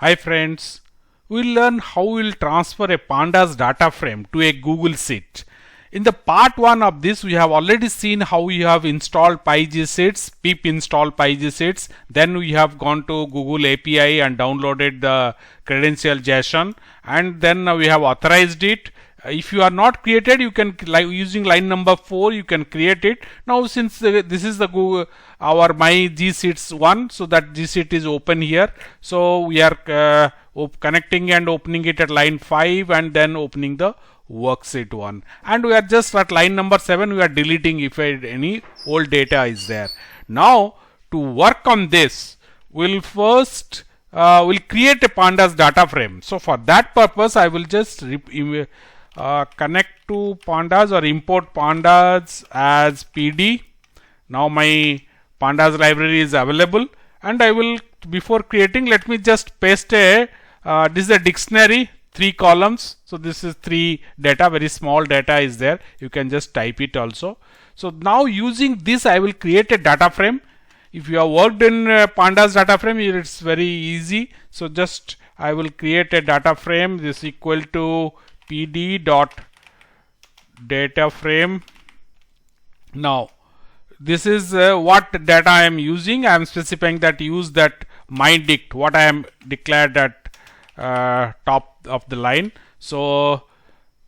Hi friends, we'll learn how we'll transfer a pandas data frame to a Google Sheet. In the part 1 of this, we have already seen how we have installed PyGSheets, pip install PyGSheets. Then we have gone to Google API and downloaded the credential JSON, and then we have authorized it. If you are not created, you can, like using line number 4, you can create it. Now since this is the Google our my GSheets 1, so that GSheet is open here, so we are connecting and opening it at line 5 and then opening the worksheet 1, and we are just at line number 7. We are deleting if any old data is there. Now to work on this, we'll first we'll create a pandas data frame. So for that purpose, I will just connect to pandas or import pandas as PD. Now my pandas library is available, and I will, before creating, let me just paste a this is a dictionary, 3 columns. So this is 3 data, very small data is there. You can just type it also. So now using this, I will create a data frame. If you have worked in pandas data frame, it's very easy. So just I will create a data frame. This equal to pd dot data frame. Now this is what data I am using. I am specifying that use that mydict, what I am declared at top of the line. So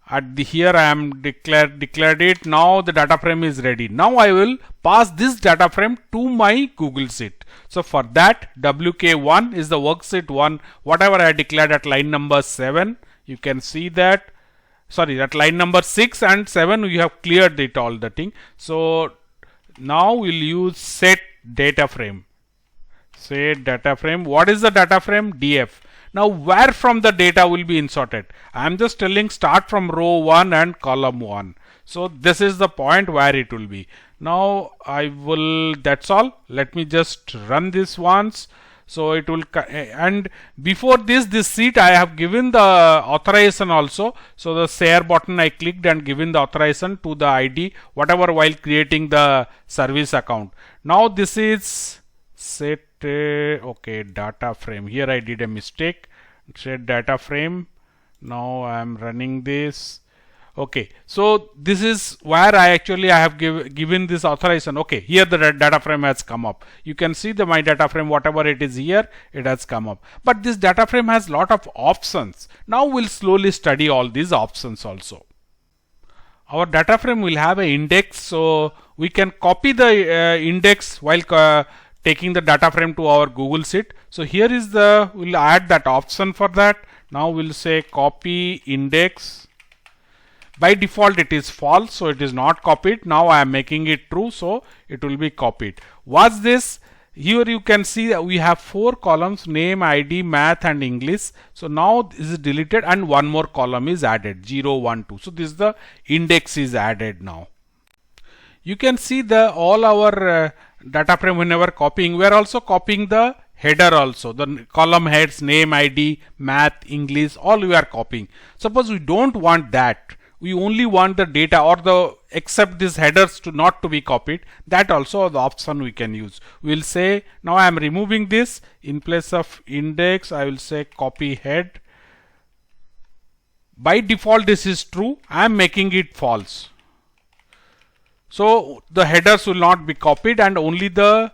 at the here I am declared it. Now the data frame is ready. Now I will pass this data frame to my Google Sheet. So for that, wk1 is the worksheet 1, whatever I declared at line number 7. You can see that, sorry, at line number 6 and 7 we have cleared it, all the thing. So now we'll use set data frame. Set data frame. What is the data frame? df. Now where from the data will be inserted? I am just telling start from row 1 and column 1. So this is the point where it will be. Now I will, that's all. Let me just run this once. So it will, and before this sheet I have given the authorization also. So the share button I clicked and given the authorization to the ID, whatever, while creating the service account. Now this is set okay, data frame. Here I did a mistake. Set data frame. Now I am running this. Okay, so this is where I have given this authorization. Okay, here the data frame has come up. You can see the my data frame, whatever it is here, it has come up. But this data frame has lot of options. Now we'll slowly study all these options also. Our data frame will have an index, so we can copy the index while taking the data frame to our Google Sheet. So here is the, we'll add that option for that. Now we'll say copy index. By default it is false, so it is not copied. Now I am making it true, so it will be copied. What's this? Here you can see that we have 4 columns: name, ID, math and English. So now this is deleted and one more column is added, 0, 1, 2. So this is the index is added now. You can see the all our data frame whenever copying, we are also copying the header also, the column heads, name, ID, math, English, all we are copying. Suppose we don't want that, we only want the data or the except these headers to not to be copied, that also the option we can use. We'll say now I am removing this. In place of index I will say copy head. By default this is true, I am making it false. So the headers will not be copied and only the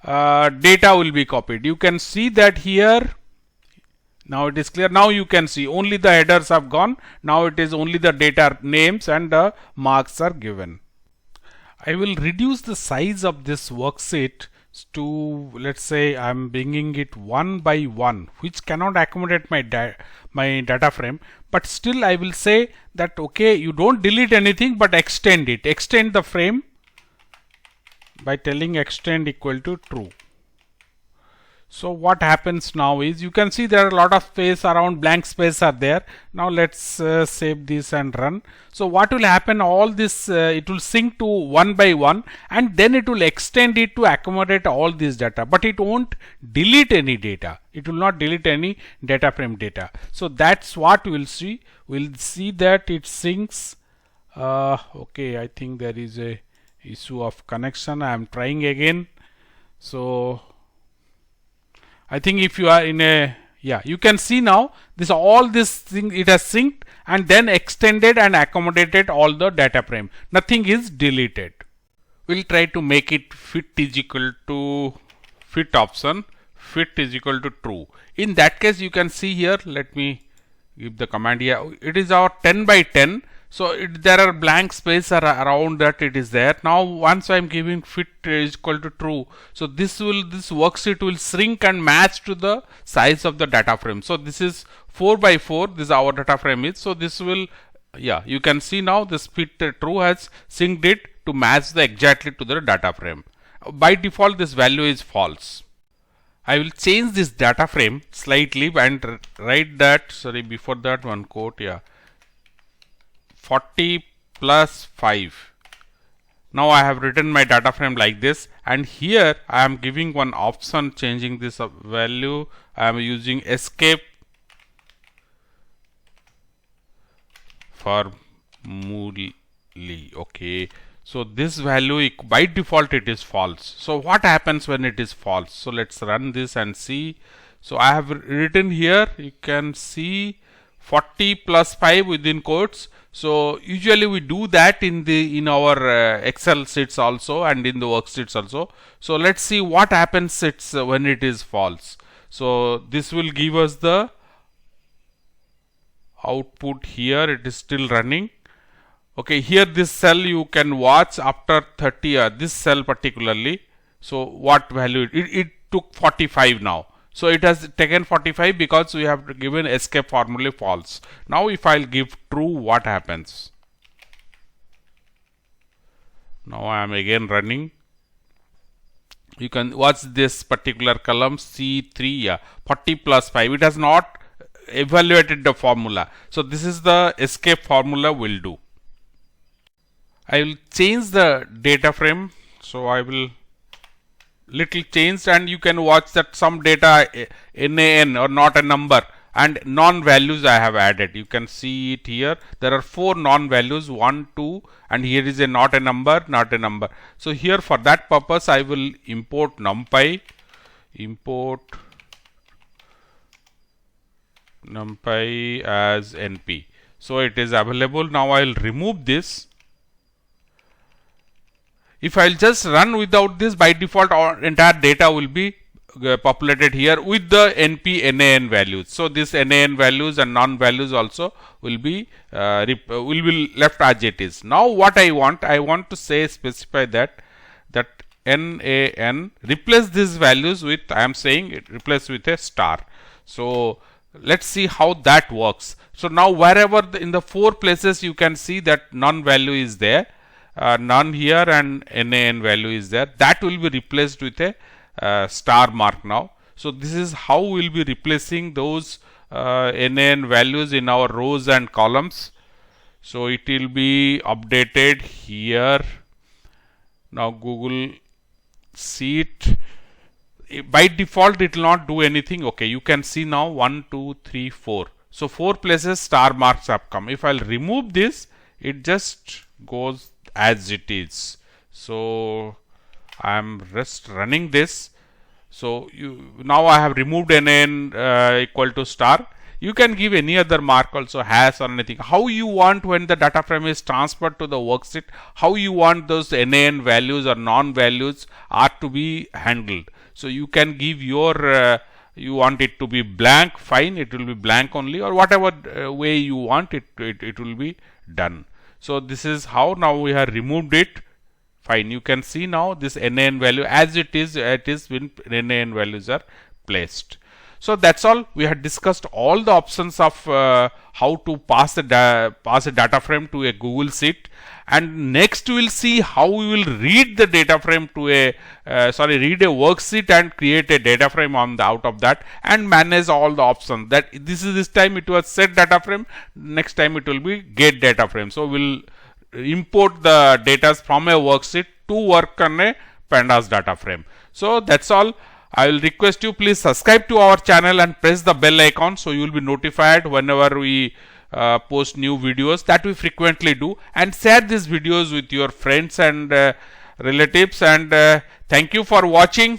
data will be copied. You can see that here. Now it is clear. Now you can see only the headers have gone. Now it is only the data names and the marks are given. I will reduce the size of this worksheet to, let's say I am bringing it 1 by 1, which cannot accommodate my data frame. But still I will say that okay, you don't delete anything but extend it. Extend the frame by telling extend equal to true. So what happens now is, you can see there are a lot of space around, blank space are there. Now let's save this and run. So what will happen, all this it will sync to 1 by 1 and then it will extend it to accommodate all this data, but it won't delete any data. It will not delete any data frame data. So that's what we'll see. We'll see that it syncs. Okay, I think there is a issue of connection. I am trying again. So I think if you are in a, Yeah, you can see now this all this thing it has synced and then extended and accommodated all the data frame. Nothing is deleted. We'll try to make it fit is equal to fit option, fit is equal to true. In that case, you can see here, let me give the command here. It is our 10 by 10. So there are blank space around that it is there. Now once I am giving fit is equal to true, so this worksheet will shrink and match to the size of the data frame. So this is 4 by 4. This is our data frame is. So this will, yeah, you can see now this fit true has synced it to match the exactly to the data frame. By default, this value is false. I will change this data frame slightly and write that. Sorry, before that one quote, yeah. 40 plus 5. Now I have written my data frame like this, and here I am giving one option changing this value. I am using escape formulae. Okay, so this value by default it is false. So what happens when it is false? So let's run this and see. So I have written here, you can see 40 plus 5 within quotes. So usually we do that in our Excel sheets also and in the worksheets also. So let's see what happens when it is false. So this will give us the output here. It is still running. Okay, here this cell you can watch after 30, this cell particularly. So what value it took 45 now. So it has taken 45 because we have given escape formula false. Now if I'll give true, what happens? Now I am again running. You can watch this particular column C3, yeah, 40 plus 5. It has not evaluated the formula. So this is the escape formula will do. I will change the data frame. So I will little changed, and you can watch that some data NaN or not a number and non-values I have added. You can see it here. There are 4 non-values, 1, 2, and here is a not a number, not a number. So here for that purpose I will import NumPy, import NumPy as NP. So it is available. Now I will remove this. If I will just run without this, by default our entire data will be populated here with the NP NaN values. So this NaN values and non-values also will be left as it is. Now what I want to say specify that NaN replace these values with, I am saying it replace with a star. So let's see how that works. So now wherever in the 4 places you can see that non-value is there. None here and NaN value is there, that will be replaced with a star mark now. So this is how we will be replacing those NaN values in our rows and columns. So it will be updated here. Now Google Sheet, by default it will not do anything. Okay, you can see now 1, 2, 3, 4. So 4 places star marks have come. If I'll remove this, it just goes as it is. So I am just running this. So now I have removed NaN equal to star. You can give any other mark also, hash or anything. How you want when the data frame is transferred to the worksheet, how you want those NaN values or non-values are to be handled. So you can give your you want it to be blank, fine, it will be blank only, or whatever way you want it will be done. So this is how now we have removed it. Fine, you can see now this NaN value as it is when NaN values are placed. So that's all. We had discussed all the options of how to pass a data frame to a Google Sheet, and next we will see how we will read the data frame to read a worksheet and create a data frame out of that and manage all the options. That this time it was set data frame, next time it will be get data frame. So we'll import the data from a worksheet to work on a Pandas data frame. So that's all. I will request you please subscribe to our channel and press the bell icon so you will be notified whenever we post new videos that we frequently do, and share these videos with your friends and relatives, and thank you for watching.